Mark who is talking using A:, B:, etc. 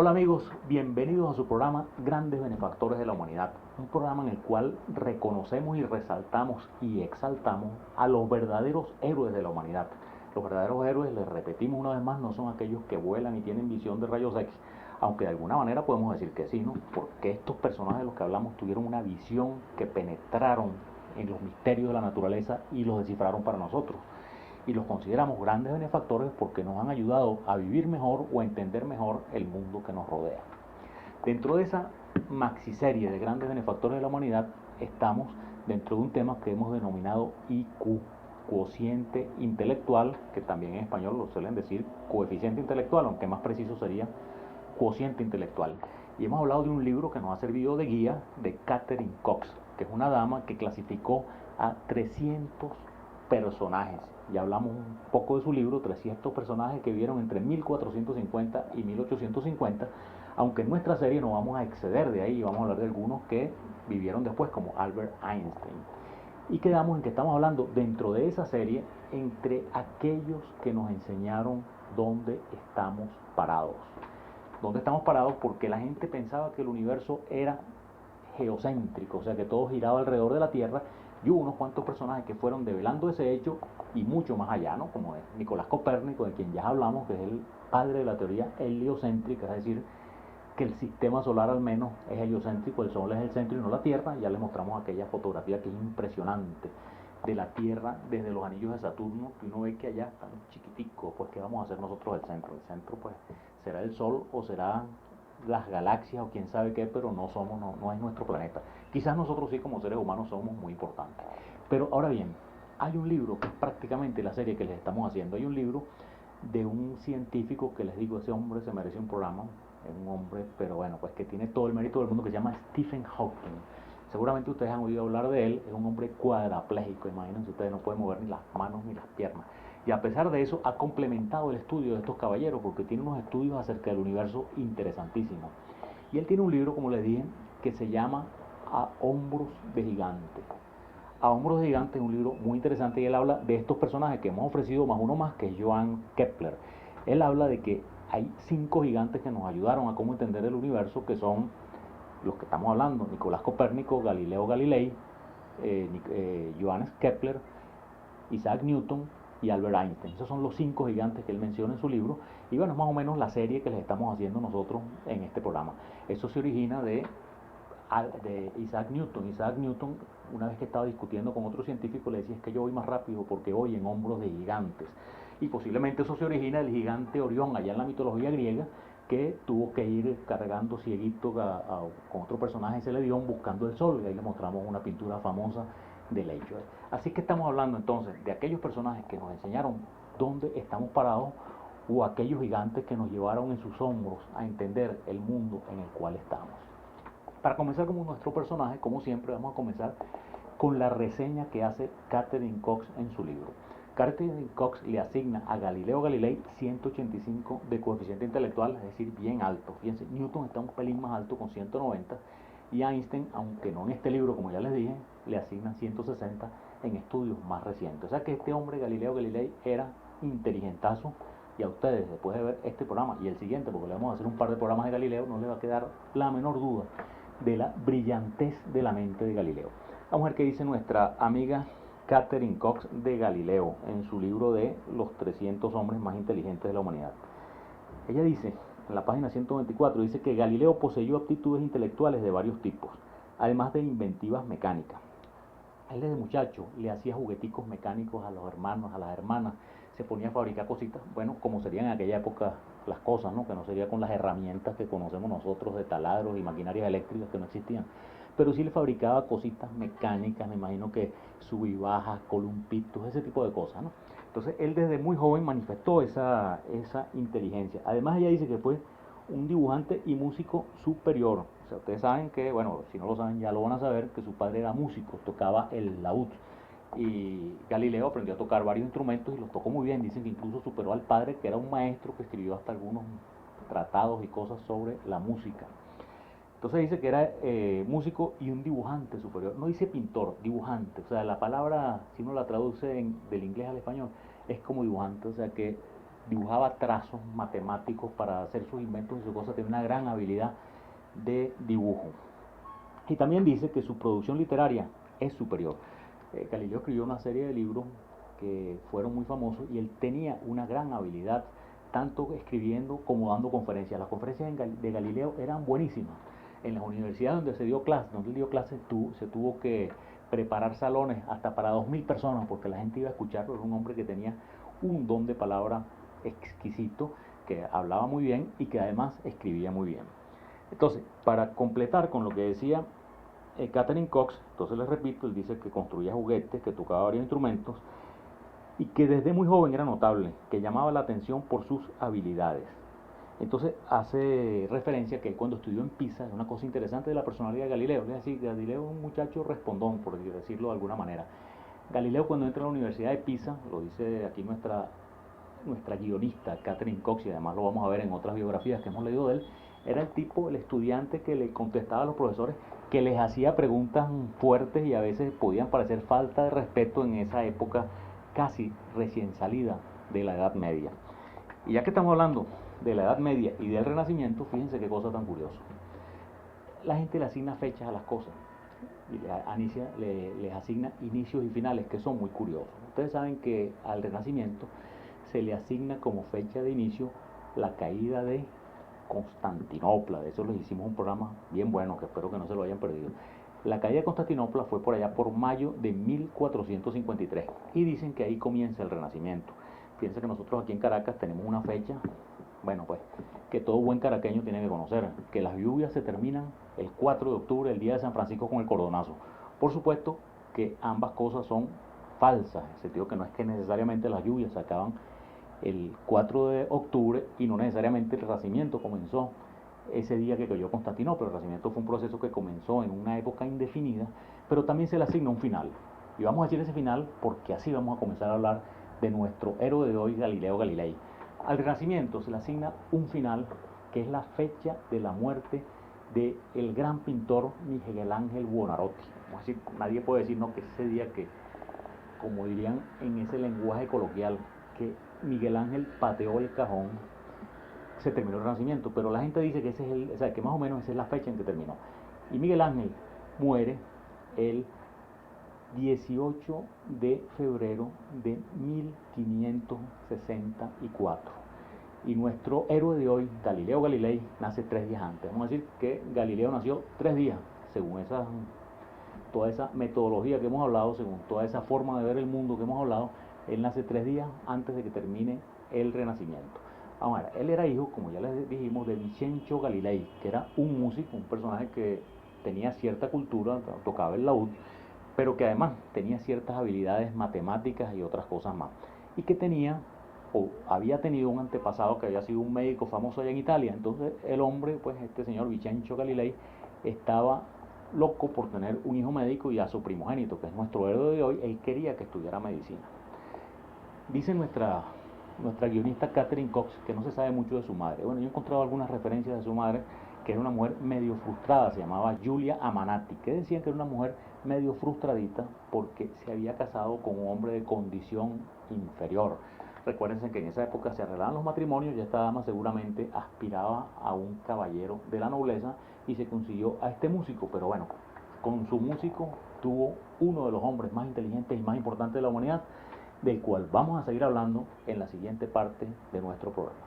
A: Hola amigos, bienvenidos a su programa Grandes Benefactores de la Humanidad, un programa en el cual reconocemos y resaltamos y exaltamos a los verdaderos héroes de la humanidad. Los verdaderos héroes, les repetimos una vez más, no son aquellos que vuelan y tienen visión de rayos X, aunque de alguna manera podemos decir que sí, ¿no? Porque estos personajes de los que hablamos tuvieron una visión que penetraron en los misterios de la naturaleza y los descifraron para nosotros. Y los consideramos grandes benefactores porque nos han ayudado a vivir mejor o a entender mejor el mundo que nos rodea. Dentro de esa maxiserie de grandes benefactores de la humanidad estamos dentro de un tema que hemos denominado IQ, cociente intelectual, que también en español lo suelen decir coeficiente intelectual, aunque más preciso sería cociente intelectual. Y hemos hablado de un libro que nos ha servido de guía de Catherine Cox, que es una dama que clasificó a 300 personajes. Ya hablamos un poco de su libro, 300 personajes que vieron entre 1450 y 1850, aunque en nuestra serie no vamos a exceder de ahí, vamos a hablar de algunos que vivieron después, como Albert Einstein. Y quedamos en que estamos hablando dentro de esa serie entre aquellos que nos enseñaron dónde estamos parados. ¿Dónde estamos parados? Porque la gente pensaba que el universo era geocéntrico, o sea que todo giraba alrededor de la Tierra, y hubo unos cuantos personajes que fueron develando ese hecho y mucho más allá, ¿no? Como es Nicolás Copérnico, de quien ya hablamos, que es el padre de la teoría heliocéntrica, es decir, que el sistema solar al menos es heliocéntrico, el Sol es el centro y no la Tierra. Ya les mostramos aquella fotografía que es impresionante de la Tierra desde los anillos de Saturno, que uno ve que allá están chiquiticos. Pues ¿qué vamos a hacer nosotros el centro? El centro pues será el Sol o será las galaxias o quién sabe qué, pero no somos, no es nuestro planeta. Quizás nosotros sí como seres humanos somos muy importantes. Pero ahora bien, hay un libro que es prácticamente la serie que les estamos haciendo. Hay un libro de un científico que les digo, ese hombre se merece un programa, es un hombre, pero bueno, pues que tiene todo el mérito del mundo, que se llama Stephen Hawking. Seguramente ustedes han oído hablar de él, es un hombre cuadraplégico, imagínense ustedes, no puede mover ni las manos ni las piernas. Y a pesar de eso ha complementado el estudio de estos caballeros porque tiene unos estudios acerca del universo interesantísimos. Y él tiene un libro, como les dije, que se llama A Hombros de Gigante. A Hombros de Gigante es un libro muy interesante y él habla de estos personajes que hemos ofrecido, más uno más, que es Johann Kepler. Él habla de que hay 5 gigantes que nos ayudaron a cómo entender el universo, que son los que estamos hablando: Nicolás Copérnico, Galileo Galilei, Johannes Kepler, Isaac Newton y Albert Einstein. Esos son los 5 gigantes que él menciona en su libro. Y bueno, es más o menos la serie que les estamos haciendo nosotros en este programa. Eso se origina de Isaac Newton. Isaac Newton, una vez que estaba discutiendo con otro científico, le decía: es que yo voy más rápido porque voy en hombros de gigantes. Y posiblemente eso se origina del gigante Orión, allá en la mitología griega, que tuvo que ir cargando cieguito con otro personaje, ese Levión, buscando el sol. Y ahí le mostramos una pintura famosa del hecho. Así que estamos hablando entonces de aquellos personajes que nos enseñaron dónde estamos parados, o aquellos gigantes que nos llevaron en sus hombros a entender el mundo en el cual estamos. Para comenzar como nuestro personaje, como siempre, vamos a comenzar con la reseña que hace Catherine Cox en su libro. Catherine Cox le asigna a Galileo Galilei 185 de coeficiente intelectual, es decir, bien alto. Fíjense, Newton está un pelín más alto con 190, y Einstein, aunque no en este libro, como ya les dije, le asignan 160 en estudios más recientes. O sea que este hombre, Galileo Galilei, era inteligentazo. Y a ustedes, después de ver este programa y el siguiente, porque le vamos a hacer un par de programas de Galileo, no les va a quedar la menor duda de la brillantez de la mente de Galileo. Vamos a ver qué dice nuestra amiga Catherine Cox de Galileo en su libro de los 300 hombres más inteligentes de la humanidad. Ella dice, en la página 124, dice que Galileo poseyó aptitudes intelectuales de varios tipos, además de inventivas mecánicas. Él desde muchacho le hacía jugueticos mecánicos a los hermanos, a las hermanas, se ponía a fabricar cositas, bueno, como serían en aquella época las cosas, ¿no? Que no sería con las herramientas que conocemos nosotros de taladros y maquinarias eléctricas que no existían. Pero sí le fabricaba cositas mecánicas, me imagino que sub y bajas, columpitos, ese tipo de cosas, ¿no? Entonces él desde muy joven manifestó esa inteligencia. Además ella dice que fue un dibujante y músico superior. O sea, ustedes saben que, bueno, si no lo saben ya lo van a saber, que su padre era músico, tocaba el laúd. Y Galileo aprendió a tocar varios instrumentos y los tocó muy bien. Dicen que incluso superó al padre, que era un maestro que escribió hasta algunos tratados y cosas sobre la música. Entonces dice que era músico y un dibujante superior. No dice pintor, dibujante. O sea, la palabra, si uno la traduce del inglés al español, es como dibujante. O sea que dibujaba trazos matemáticos para hacer sus inventos y sus cosas, tenía una gran habilidad de dibujo. Y también dice que su producción literaria es superior. Galileo escribió una serie de libros que fueron muy famosos y él tenía una gran habilidad tanto escribiendo como dando conferencias. Las conferencias de Galileo eran buenísimas. En las universidades donde donde él dio clases, se tuvo que preparar salones hasta para 2000 personas porque la gente iba a escucharlo. Era un hombre que tenía un don de palabra exquisito, que hablaba muy bien y que además escribía muy bien. Entonces, para completar con lo que decía Catherine Cox, entonces les repito, él dice que construía juguetes, que tocaba varios instrumentos y que desde muy joven era notable, que llamaba la atención por sus habilidades. Entonces hace referencia que cuando estudió en Pisa, es una cosa interesante de la personalidad de Galileo, es decir, Galileo es un muchacho respondón, por decirlo de alguna manera. Galileo cuando entra a la Universidad de Pisa, lo dice aquí nuestra guionista Catherine Cox, y además lo vamos a ver en otras biografías que hemos leído de él, era el tipo, el estudiante que le contestaba a los profesores, que les hacía preguntas fuertes y a veces podían parecer falta de respeto en esa época casi recién salida de la Edad Media. Y ya que estamos hablando de la Edad Media y del Renacimiento, fíjense qué cosa tan curiosa. La gente le asigna fechas a las cosas y les asigna inicios y finales que son muy curiosos. Ustedes saben que al Renacimiento se le asigna como fecha de inicio la caída de Constantinopla. De eso les hicimos un programa bien bueno que espero que no se lo hayan perdido. La caída de Constantinopla fue por allá por mayo de 1453 y dicen que ahí comienza el Renacimiento. Fíjense que nosotros aquí en Caracas tenemos una fecha, bueno pues, que todo buen caraqueño tiene que conocer, que las lluvias se terminan el 4 de octubre, el día de San Francisco con el cordonazo. Por supuesto que ambas cosas son falsas, en el sentido que no es que necesariamente las lluvias se acaban el 4 de octubre y no necesariamente el Renacimiento comenzó ese día que cayó Constantinopla. El Renacimiento fue un proceso que comenzó en una época indefinida, pero también se le asigna un final. Y vamos a decir ese final porque así vamos a comenzar a hablar de nuestro héroe de hoy, Galileo Galilei. Al Renacimiento se le asigna un final que es la fecha de la muerte del gran pintor Miguel Ángel Buonarroti. Vamos a decir, nadie puede decir no, que ese día que, como dirían en ese lenguaje coloquial, que Miguel Ángel pateó el cajón, se terminó el Renacimiento, pero la gente dice que ese es o sea, que más o menos esa es la fecha en que terminó. Y Miguel Ángel muere el 18 de febrero de 1564. Y nuestro héroe de hoy, Galileo Galilei, nace 3 días antes. Vamos a decir que Galileo nació 3 días, según toda esa metodología que hemos hablado, según toda esa forma de ver el mundo que hemos hablado. Él nace 3 días antes de que termine el Renacimiento. Vamos a ver, él era hijo, como ya les dijimos, de Vincenzo Galilei, que era un músico, un personaje que tenía cierta cultura, tocaba el laúd, pero que además tenía ciertas habilidades matemáticas y otras cosas más. Y que tenía, o había tenido un antepasado que había sido un médico famoso allá en Italia. Entonces el hombre, pues este señor Vincenzo Galilei, estaba loco por tener un hijo médico y a su primogénito, que es nuestro héroe de hoy, él quería que estudiara medicina. Dice nuestra guionista Catherine Cox que no se sabe mucho de su madre. Bueno, yo he encontrado algunas referencias de su madre, que era una mujer medio frustrada, se llamaba Giulia Amanati, que decían que era una mujer medio frustradita porque se había casado con un hombre de condición inferior. Recuérdense que en esa época se arreglaban los matrimonios y esta dama seguramente aspiraba a un caballero de la nobleza y se consiguió a este músico, pero bueno, con su músico tuvo uno de los hombres más inteligentes y más importantes de la humanidad, del cual vamos a seguir hablando en la siguiente parte de nuestro programa.